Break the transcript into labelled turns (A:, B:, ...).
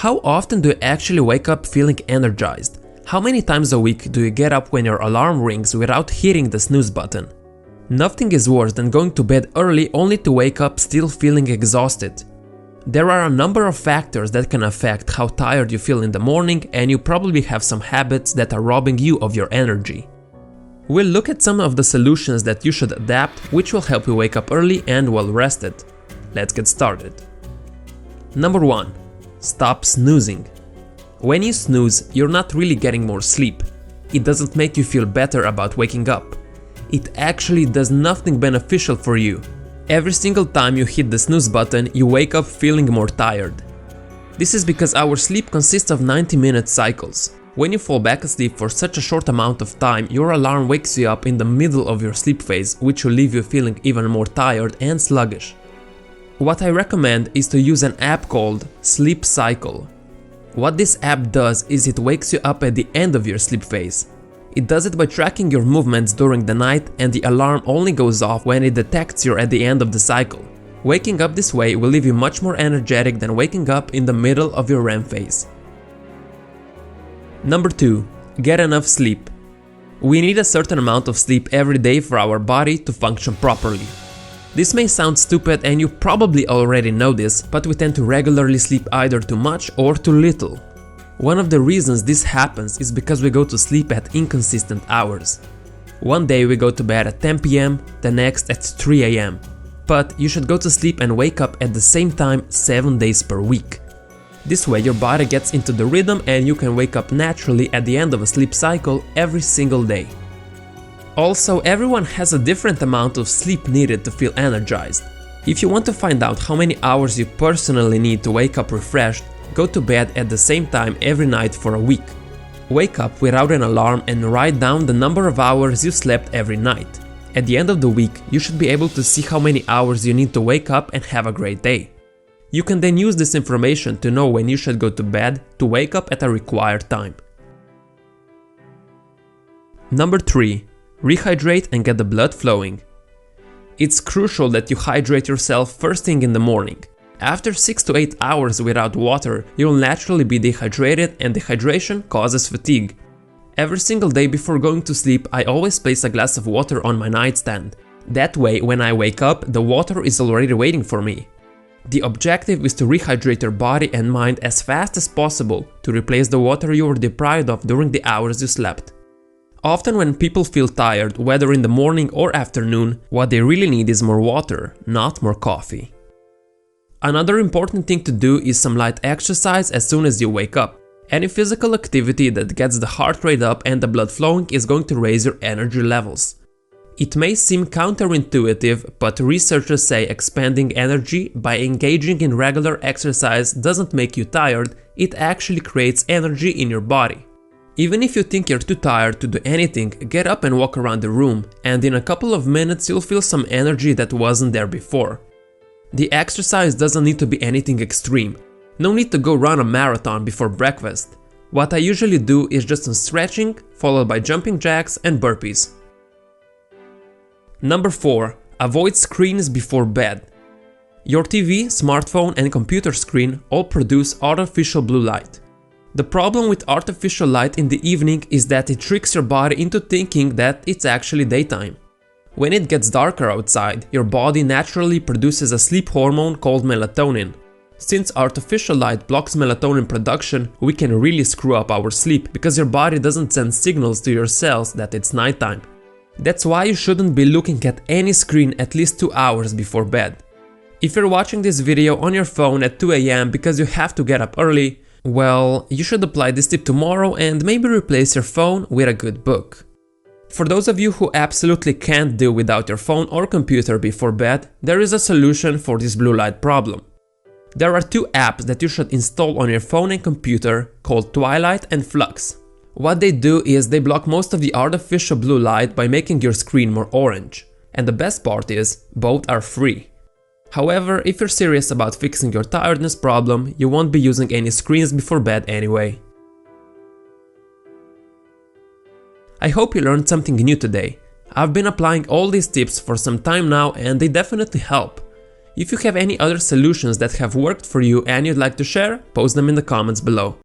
A: How often do you actually wake up feeling energized? How many times a week do you get up when your alarm rings without hitting the snooze button? Nothing is worse than going to bed early only to wake up still feeling exhausted. There are a number of factors that can affect how tired you feel in the morning, and you probably have some habits that are robbing you of your energy. We'll look at some of the solutions that you should adapt, which will help you wake up early and well rested. Let's get started. Number 1. Stop snoozing. When you snooze, you're not really getting more sleep. It doesn't make you feel better about waking up. It actually does nothing beneficial for you. Every single time you hit the snooze button, you wake up feeling more tired. This is because our sleep consists of 90-minute cycles. When you fall back asleep for such a short amount of time, your alarm wakes you up in the middle of your sleep phase, which will leave you feeling even more tired and sluggish. What I recommend is to use an app called Sleep Cycle. What this app does is it wakes you up at the end of your sleep phase. It does it by tracking your movements during the night, and the alarm only goes off when it detects you're at the end of the cycle. Waking up this way will leave you much more energetic than waking up in the middle of your REM phase. Number 2. Get enough sleep. We need a certain amount of sleep every day for our body to function properly. This may sound stupid and you probably already know this, but we tend to regularly sleep either too much or too little. One of the reasons this happens is because we go to sleep at inconsistent hours. One day we go to bed at 10 p.m, the next at 3 a.m. But you should go to sleep and wake up at the same time 7 days per week. This way your body gets into the rhythm and you can wake up naturally at the end of a sleep cycle every single day. Also, everyone has a different amount of sleep needed to feel energized. If you want to find out how many hours you personally need to wake up refreshed, go to bed at the same time every night for a week. Wake up without an alarm and write down the number of hours you slept every night. At the end of the week, you should be able to see how many hours you need to wake up and have a great day. You can then use this information to know when you should go to bed to wake up at a required time. Number 3. Rehydrate and get the blood flowing. It's crucial that you hydrate yourself first thing in the morning. After 6 to 8 hours without water, you'll naturally be dehydrated, and dehydration causes fatigue. Every single day before going to sleep, I always place a glass of water on my nightstand. That way, when I wake up, the water is already waiting for me. The objective is to rehydrate your body and mind as fast as possible to replace the water you were deprived of during the hours you slept. Often when people feel tired, whether in the morning or afternoon, what they really need is more water, not more coffee. Another important thing to do is some light exercise as soon as you wake up. Any physical activity that gets the heart rate up and the blood flowing is going to raise your energy levels. It may seem counterintuitive, but researchers say expending energy by engaging in regular exercise doesn't make you tired, it actually creates energy in your body. Even if you think you're too tired to do anything, get up and walk around the room, and in a couple of minutes you'll feel some energy that wasn't there before. The exercise doesn't need to be anything extreme. No need to go run a marathon before breakfast. What I usually do is just some stretching, followed by jumping jacks and burpees. Number 4. Avoid screens before bed. Your TV, smartphone and computer screen all produce artificial blue light. The problem with artificial light in the evening is that it tricks your body into thinking that it's actually daytime. When it gets darker outside, your body naturally produces a sleep hormone called melatonin. Since artificial light blocks melatonin production, we can really screw up our sleep because your body doesn't send signals to your cells that it's nighttime. That's why you shouldn't be looking at any screen at least 2 hours before bed. If you're watching this video on your phone at 2 a.m. because you have to get up early, well, you should apply this tip tomorrow and maybe replace your phone with a good book. For those of you who absolutely can't do without your phone or computer before bed, there is a solution for this blue light problem. There are 2 apps that you should install on your phone and computer called Twilight and Flux. What they do is they block most of the artificial blue light by making your screen more orange. And the best part is, both are free. However, if you're serious about fixing your tiredness problem, you won't be using any screens before bed anyway. I hope you learned something new today. I've been applying all these tips for some time now and they definitely help. If you have any other solutions that have worked for you and you'd like to share, post them in the comments below.